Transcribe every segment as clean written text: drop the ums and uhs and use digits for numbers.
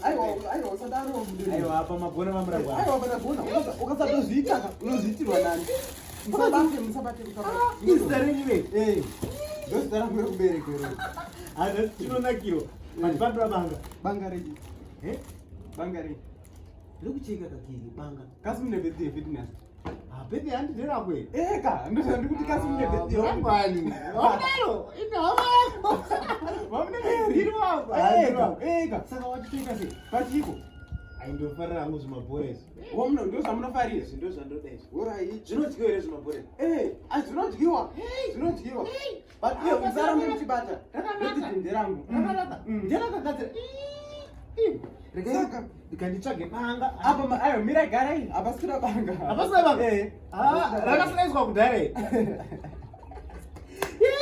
aiwa usadaro aiwa apa magona mamurangwa aiwa magona ukasatozviita unozviitirwa nani musabate izita renyu ndozita rangu rekubereko asi chinonakiro matipandura banga reji banga reji ndikucheka kakiri banga kasi mune birthday fitness birthday handiterakwe eka ndikuti kasi mune birthday wangwani wadaro inhava yako vamunendiri wako eka saka wachitoita sei pachiko aindofarira hangu zvimabhoresi ndozvamunofarira ndozvandodaizvo orai zvinodyiwa here zvimabhoresi zvinodyiwa but iye musarambe muchibata nderangu nderakagadzira saka ndikanditsvage banga apa ayo miragarai apasina banga rakasilaiswa kudhara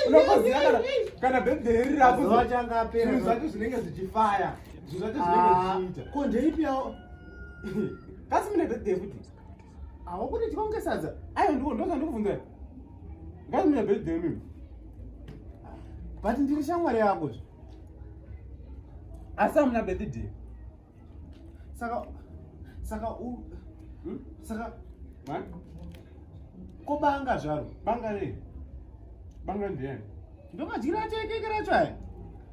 unokoziva kana birthday riri rapo changa apera zvinhu zvacho zvinenge zvichifaya zvinhu zvacho zvinenge zvichiita ko ndeipiyawo kasi mune birthday futi awo kuti tikonge sadza ayo ndozvandikubvunza ngasi mune birthday mimi but ndiri shamwari yako asi amuna birthday saka ko banga zvaro banga rei banga ndiani ndomadyira chekeke racho aya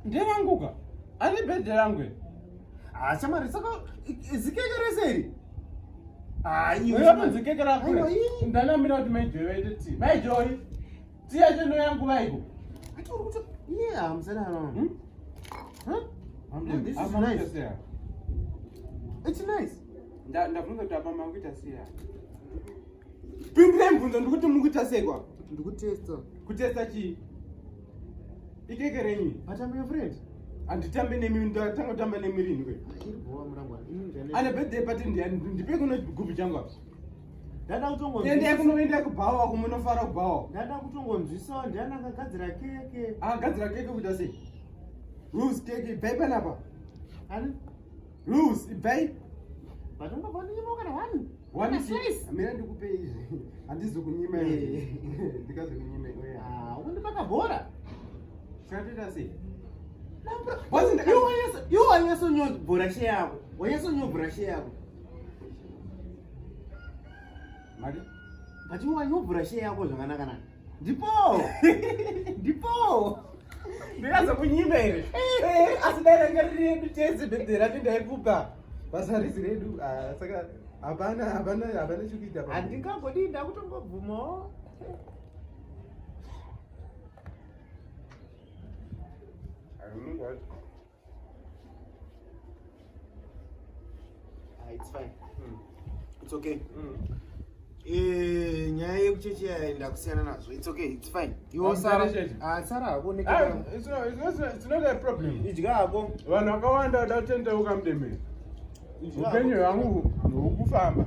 nderanguka ari birthday rangu shamwari saka zikeke reseri zikeke rako ndanamira kuti maijoyi vaite ti maijoyi ti yacho no yangu vaiko iye hamusadaro it's nice ndabvunza kuti apa manguita seya pindirai mubvunzo ndikuti mukuita sei kwa ndikutesta kutesta chii ikeke renyu atambe friend handitambe nemimi ndatanga kutamba nemirini kwe ane birthday party ndipe kuno chigubu changu apa ndada kutongoendea kunoenda kubhawa wako munofara kubhawa ndada kutongonzwisawo ndiani akagadzira keke akagadzira keke kuita sei rose keke ibhai panapa ani rose ibhai vatongovandinyima kana amira ndikupe izvi handizokunyima ndikazokunyima undipaka bhora chatoita sei iwo wanyasonyobhora she yako wanyasonyobhora she yako mari but iwo wanyobhora she yako zvakanaka ndipo ndikazokunyima here asi dairangariri redu tese birthday rati ndaikupa basa risi redu saka hapana chikuita handingagodi ndakutongobvumawo it's fine it's okay nyaya yekuchechi yaenda kusiyana nazvo it's okay it's fine iwo sara hako it's not a problem idya hako vanhu vakawanda vada kutendeuka mudemere upenyu hwangu hwokufamba